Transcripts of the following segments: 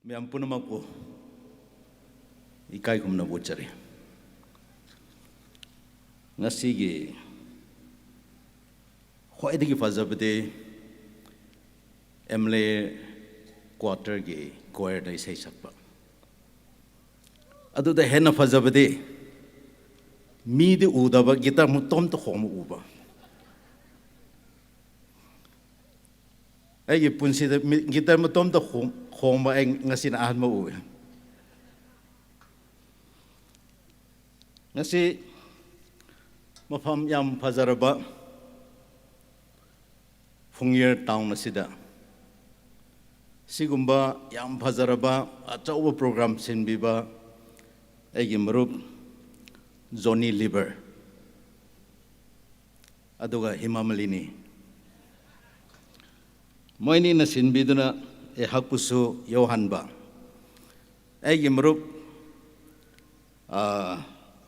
ꯃꯌꯥꯝ ꯄꯨꯝꯅꯃꯛꯄꯨ ꯏꯀꯥꯏ ꯈꯨꯝꯅꯕ ꯎꯠꯆꯔꯤ꯫ ꯉꯁꯤꯒꯤ ꯈ꯭ꯋꯥꯏꯗꯒꯤ ꯐꯖꯕꯗꯤ ꯑꯦꯝ.ꯑꯦꯜ.ꯑꯦ. ꯀ꯭ꯋꯥꯇꯔꯒꯤ ꯀꯣꯌꯔꯗ ꯏꯁꯩ ꯁꯛꯄ꯫ ꯑꯗꯨꯗ ꯍꯦꯟꯅ ꯐꯖꯕꯗꯤ ꯃꯤꯗꯤ ꯎꯗꯕ ꯒꯤꯇꯔ ꯃꯇꯣꯝꯇ ꯈꯣꯡꯕ ꯎꯕ꯫ ꯑꯩꯒꯤ ꯄꯨꯟꯁꯤꯗ ꯒꯤꯇꯔ ꯃꯇꯣꯝꯇ ꯈꯣꯡꯕ ꯑꯩ ꯉꯁꯤꯅ ꯑꯍꯥꯟꯕ ꯎꯏ꯫ ꯉꯁꯤ ꯃꯐꯝ ꯌꯥꯝ ꯐꯖꯔꯕ ꯐꯨꯡꯌꯔ ꯇꯥꯎꯟ ꯑꯁꯤꯗ ꯁꯤꯒꯨꯝꯕ ꯌꯥꯝ ꯐꯖꯔꯕ ꯑꯆꯧꯕ ꯄ꯭ꯔꯣꯒ꯭ꯔꯥꯝ ꯁꯤꯟꯕꯤꯕ ꯑꯩꯒꯤ ꯃꯔꯨꯞ ꯖꯣꯅꯤ ꯂꯤꯕꯔ ꯑꯗꯨꯒ ꯍꯤꯃꯥ ꯃꯥꯂꯤꯅꯤ ꯃꯣꯏꯅꯤꯅ ꯁꯤꯟꯕꯤꯗꯨꯅ ꯑꯩꯍꯥꯛꯄꯨꯁꯨ ꯌꯧꯍꯟꯕ ꯑꯩꯒꯤ ꯃꯔꯨꯞ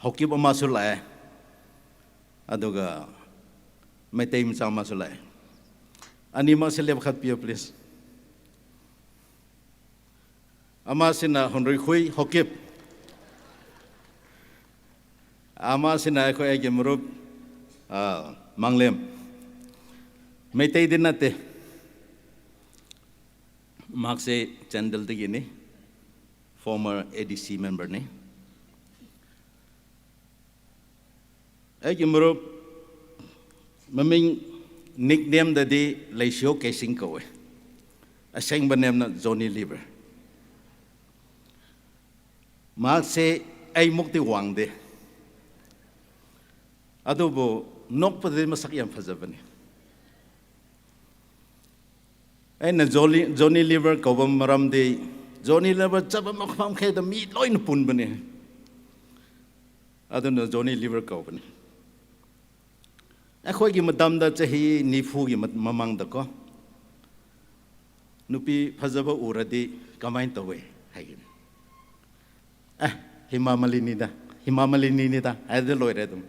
ꯍꯧꯀꯤꯞ ꯑꯃꯁꯨ ꯂꯥꯛꯑꯦ ꯑꯗꯨꯒ ꯃꯩꯇꯩ ꯃꯆꯥ ꯑꯃꯁꯨ ꯂꯥꯛꯑꯦ ꯑꯅꯤꯃꯛꯁꯦ ꯂꯦꯞꯈꯠꯄꯤꯌꯨ ꯄ꯭ꯂꯤꯖ ꯑꯃꯁꯤꯅ ꯍꯨꯟꯗ꯭ꯔꯣꯏꯈꯨꯏ ꯍꯧꯀꯤꯞ ꯑꯃꯁꯤꯅ ꯑꯩꯒꯤ ꯃꯔꯨꯞ ꯃꯥꯡꯂꯦꯝ ꯃꯩꯇꯩꯗꯤ ꯅꯠꯇꯦ ꯃꯍꯥꯛꯁꯦ ꯆꯥꯟꯗꯦꯜꯗꯒꯤꯅꯤ ꯐꯣꯔꯃꯔ ADC ꯃꯦꯝꯕꯔꯅꯤ ꯑꯩꯒꯤ ꯃꯔꯨꯞ ꯃꯃꯤꯡ ꯅꯤꯛꯅꯦꯝꯗꯗꯤ ꯂꯩꯁꯤꯌꯣ ꯀꯦꯁꯤꯡ ꯀꯧꯋꯦ ꯑꯁꯦꯡꯕ ꯅꯦꯝꯅ ꯖꯣꯅꯤ ꯂꯤꯕꯔ ꯃꯍꯥꯛꯁꯦ ꯑꯩꯃꯨꯛꯇꯤ ꯋꯥꯡꯗꯦ ꯑꯗꯨꯕꯨ ꯅꯣꯛꯄꯗꯗꯤ ꯃꯁꯛ ꯌꯥꯝ ꯐꯖꯕꯅꯤ ꯑꯩꯅ ꯖꯣꯅꯤ ꯂꯤꯕꯔ ꯀꯧꯕ ꯃꯔꯝꯗꯤ ꯖꯣꯅꯤ ꯂꯤꯕꯔ ꯆꯠꯄ ꯃꯐꯝꯈꯩꯗ ꯃꯤ ꯂꯣꯏꯅ ꯄꯨꯟꯕꯅꯤ ꯑꯗꯨꯅ ꯖꯣꯅꯤ ꯂꯤꯕꯔ ꯀꯧꯕꯅꯤ ꯑꯩꯈꯣꯏꯒꯤ ꯃꯇꯝꯗ ꯆꯍꯤ 90ꯒꯤ ꯃꯃꯥꯡꯗꯀꯣ ꯅꯨꯄꯤ ꯐꯖꯕ ꯎꯔꯗꯤ ꯀꯃꯥꯏꯅ ꯇꯧꯋꯦ ꯍꯥꯏꯒꯅꯤ ꯍꯤꯃꯥ ꯃꯥꯂꯤꯅꯤꯅꯤꯗ ꯍꯥꯏꯗꯤ ꯂꯣꯏꯔꯦ ꯑꯗꯨꯝ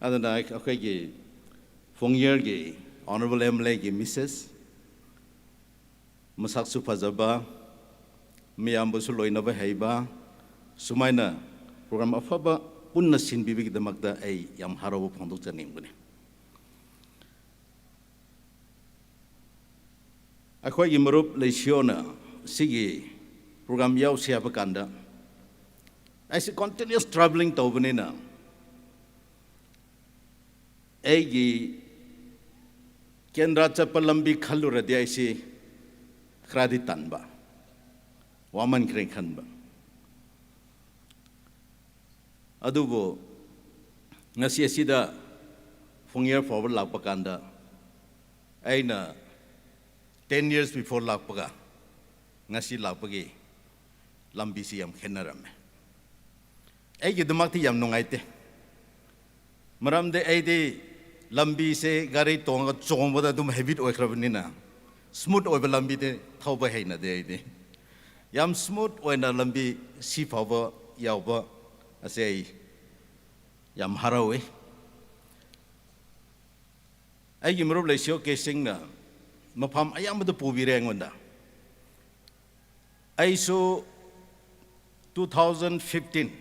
ꯑꯗꯨꯅ ꯑꯩꯈꯣꯏꯒꯤ ꯐꯣꯡꯌꯔꯒꯤ ꯑꯣꯅꯔꯦꯕꯜ ꯑꯦꯝ.ꯑꯦꯜ.ꯑꯦ.ꯒꯤ ꯃꯤꯁꯦꯁ ꯃꯁꯛꯁꯨ ꯐꯖꯕ ꯃꯤꯌꯥꯝꯕꯨꯁꯨ ꯂꯣꯏꯅꯕ ꯍꯩꯕ ꯁꯨꯃꯥꯏꯅ ꯄ꯭ꯔꯣꯒ꯭ꯔꯥꯝ ꯑꯐꯕ ꯄꯨꯟꯅ ꯁꯤꯟꯕꯤꯕꯒꯤꯗꯃꯛꯇ ꯑꯩ ꯌꯥꯝ ꯍꯔꯥꯎꯕ ꯐꯣꯡꯗꯣꯛꯆꯅꯤꯡꯕꯅꯤ ꯑꯩꯈꯣꯏꯒꯤ ꯃꯔꯨꯞ ꯂꯩꯁꯤꯌꯣꯅ ꯁꯤꯒꯤ ꯄ꯭ꯔꯣꯒ꯭ꯔꯥꯝ ꯌꯥꯎꯁꯤ ꯍꯥꯏꯕ ꯀꯥꯟꯗ ꯑꯩꯁꯦ ꯀꯟꯇꯤꯅ꯭ꯌꯨꯁ ꯇ꯭ꯔꯥꯚꯦꯂꯤꯡ ꯇꯧꯕꯅꯤꯅ ꯑꯩꯒꯤ ꯀꯦꯟꯗ꯭ꯔ ꯆꯠꯄ ꯂꯝꯕꯤ ꯈꯜꯂꯨꯔꯗꯤ ꯑꯩꯁꯤ ꯈꯔꯗꯤ ꯇꯟꯕ ꯋꯥꯃꯟꯈ꯭ꯔꯦ ꯈꯟꯕ ꯑꯗꯨꯕꯨ ꯉꯁꯤ ꯑꯁꯤꯗ ꯐꯨꯡꯌꯔ ꯐꯥꯎꯕ ꯂꯥꯛꯄ ꯀꯥꯟꯗ ꯑꯩꯅ 10 years before ꯂꯥꯛꯄꯒ ngasi lakpagi lambi si yam khenarame aigi dumakti yam nungaite maramde aidi lambi se gari tonga chomboda dum habit oikrabnina smooth oiba lambi de thauba heina de aidi yam smooth oina lambi si phawba yawba ase yam harawe aigi marup leisio kesingna mafam ayambada pubire ngonda aiso 2015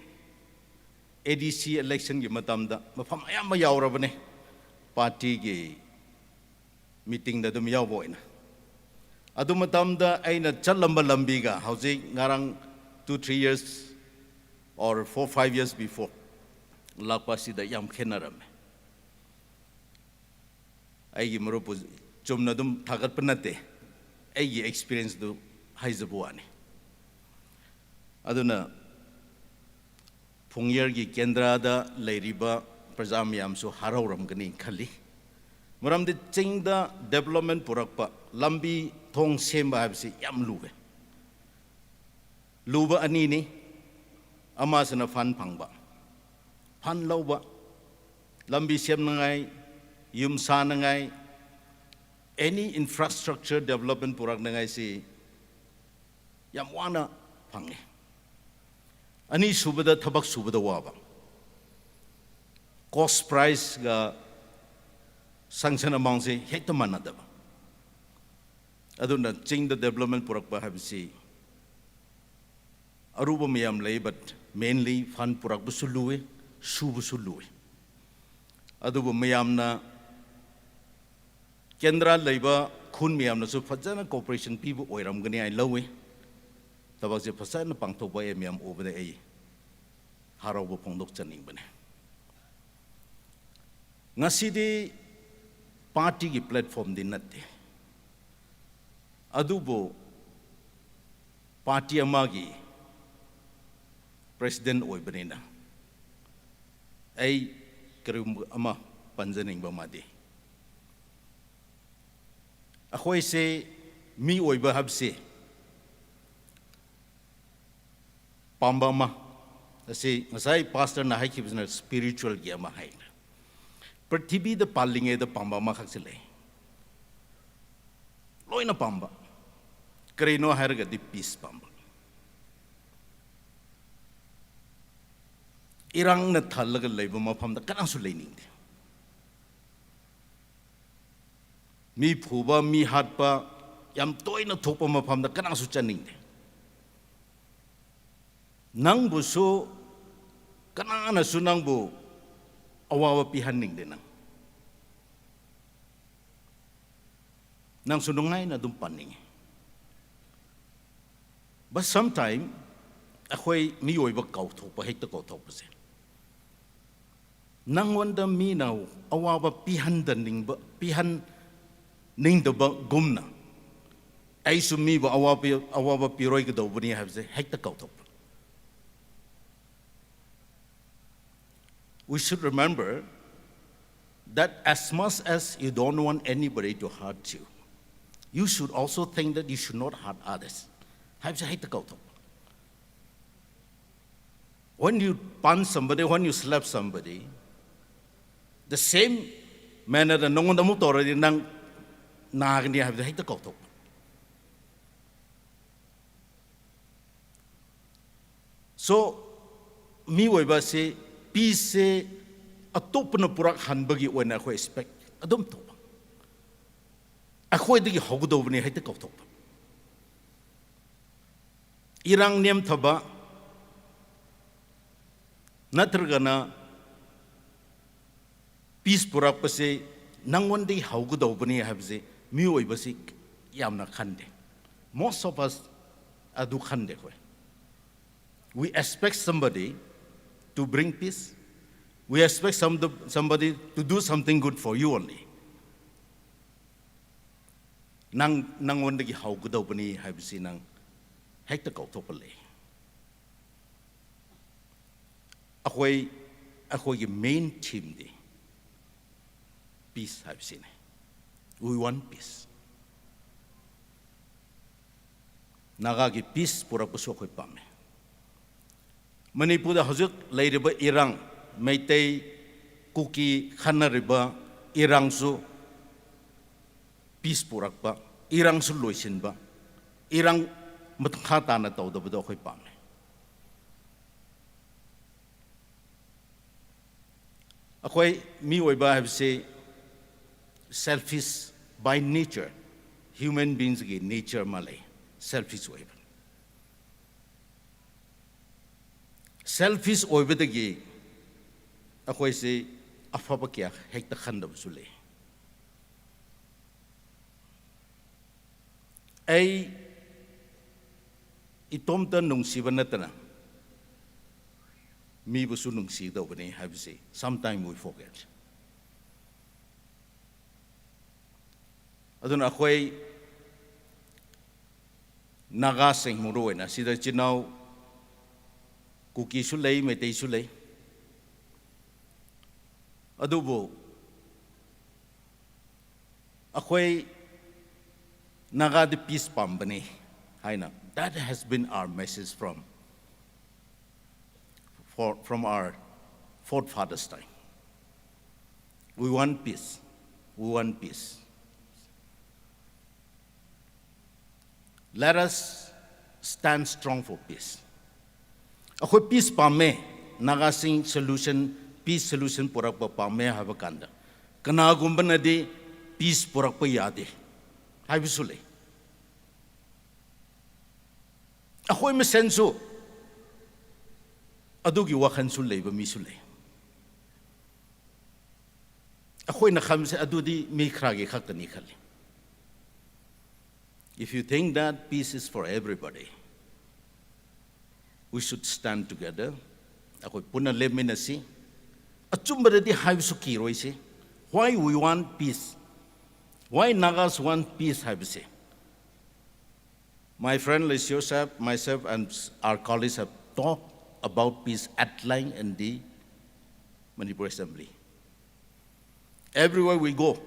ADC election gi matamda mafam ayamba yawrabane party gi meeting da dum yawboina adu matamda aina chalamba lambi ga hauji ngarang 2-3 years or 4-5 years before lakpasi da yam khenarame aigi marupu chumna dum thagat panate aigi experience du haizabuani aduna Fungyargi Kendrada Lairiba Prazamiam so Harauram Gani Kali Muram the Chingda development Purakpa Lambi Tong Semba Absi Yam Lube Luba Anini Amasana Fan Pangba Pan Lauba Lambi Semnangai Yum Sanangai any infrastructure development Purak Nangai si Yamwana Pangi Ani subada thabak subada waba cost price ga sanction amount se hekta manadaba aduna chingda development purakpa habisi aruba miyam lay but mainly fund purakpa suluwe subu suluwe adubu miyamna kendra layba khun miyamna su fajana cooperation pibu oiramgani ai lawe tabak je fasana pangthokba e miyam obade ai harauba phongdok chaningbane ngasidi party ki platform din natte adubo party amagi president oibanina ai karum ama panjaning ba madi akhoi se mi oiba habse pamba ma ase ngasai pastor na haikibna spiritual gi ama haina prithibi da palinge da pamba ma khaksile loina pamba krino harga di peace pamba irang na thalaga leiba mafam da kana su leining de mi phuba mi hatpa yam toina thokpa mafam da kana su chaning de nang bu su kana na su nang bu awawa pihaning de nang sunungai na dum paning but sometime akhoi mi oiba kau thokpa hekta kau thokpa se nang wanda mi now awawa pihan da ningba pihan ning da ba gumna ai su mi ba awawa piroi ka dobani habse hekta kau thokpa we should remember that as much as you don't want anybody to hurt you, you should also think that you should not hurt others. When you punch somebody, when you slap somebody, the same manner that no one already nang nagni have the hate the So me we say peace se atop na purak hanbagi wana ko expect adom to akhoi digi hogdo bni haite ko top irang nem thaba natrgana peace purak pase nangwon digi hogdo bni habse mi oi basi yamna khande most of us adu khande ko we expect somebody to bring peace. We expect somebody to do something good for you only. Nang wanda ki hau gudaw pani habisi nang hekta kau topale. Akoy ki main team di peace habisi ne. We want peace. Naga ki peace pura puso koy pame. Manipur da hazuk lairiba irang Meitei kuki khanariba irang su peace purakba irang su loisinba irang matkha na tawdabdo khoi pame akhoi mi oiba have say selfish by nature human beings ge nature malay selfish oiba selfish oibadagi akhoi se afaba kya hekta khandab sule ai itomta nungsiba natana mi busu nungsi do bani have say sometimes we forget aduna akhoi naga sing muruena sida chinau kuki sulei metei sulei adubo akhoi naga the peace pambani haina that has been our message from our forefathers time we want peace let us stand strong for peace akhoi peace pame naga sing solution peace solution purakpa pame haba kanda kana gumbana de peace purakpa yade haibisule ꯑꯩꯈꯣꯏ ꯃꯁꯦꯟꯁꯨ ꯑꯗꯨꯒꯤ ꯋꯥꯈꯜꯁꯨ ꯂꯩꯕ ꯃꯤꯁꯨ ꯂꯩ ꯑꯩꯈꯣꯏꯅ ꯈꯟꯕꯁꯦ ꯑꯗꯨꯗꯤ ꯃꯤ ꯈꯔꯒꯤ ꯈꯛꯇꯅꯤ ꯈꯜꯂꯤ If you think that peace is for everybody, we should stand together. Akoi puna leminasi. Achumbaradi haibsu kiroise. Why we want peace? Why Nagas want peace haibse? My friend Les Joseph, myself, and our colleagues have talked about peace at length in the Manipur Assembly. Everywhere we go,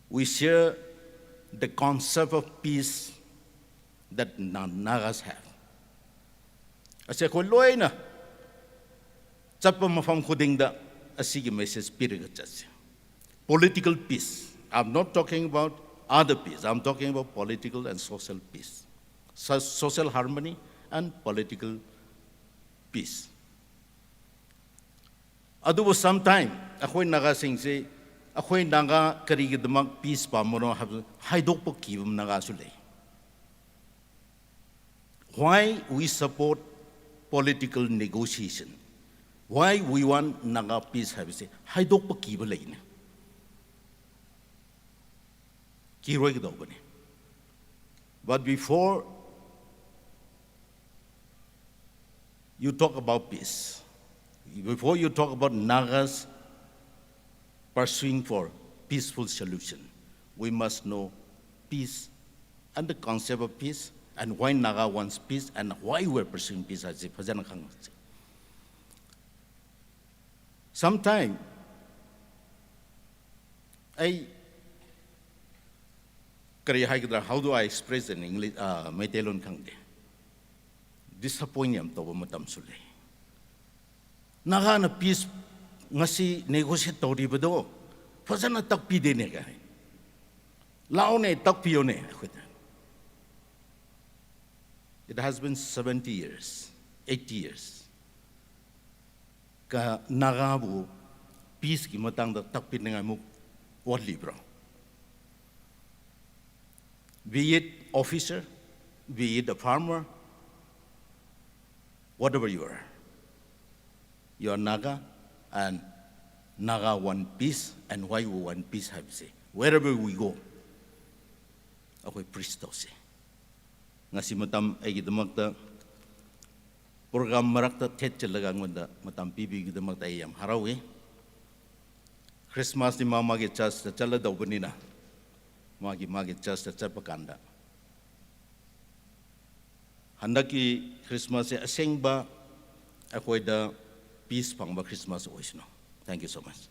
we share the concept of peace that Nagas have. Ase ko loina chappa mafam khudingda asigi message piriga chatse. Political peace. I'm not talking about other peace. I'm talking about political and social peace. Social harmony and political peace. Adubo sometime akhoi Naga sing say akhoi Naga karigidmak peace pamono haidokpo kibum Naga sule. Why we support political negotiation? Why we want Naga peace have say haidokpo kiba leine. Kiroi gdobane. But before you talk about peace, before you talk about Nagas pursuing for peaceful solution, we must know peace and the concept of peace and why Naga wants peace and why we're pursuing peace. Sometimes how do I express in English? Metelon kangde. Disappointed to matam sule. Naga na peace ngasi negotiate tori bado. Fazana takpi de ne gay. Laone takpiyo ne. It has been 70 years, 80 years. Ka Nagabu peace ki matang da takpi ne mo what libro. Be it officer, be it a farmer, whatever you are Naga, and Naga want peace, and why we want peace, have say. Wherever we go, ako'y pristo si. Nga si matam ay gidamakta, program marakta tetchalagang matam pibi gidamakta ayam harawi. Christmas ni mamagi chas na chala daw banina. Magi chas na chapakanda. Handaki Christmas asing ba ako'y da peace pang ba Christmas ois no. Thank you so much.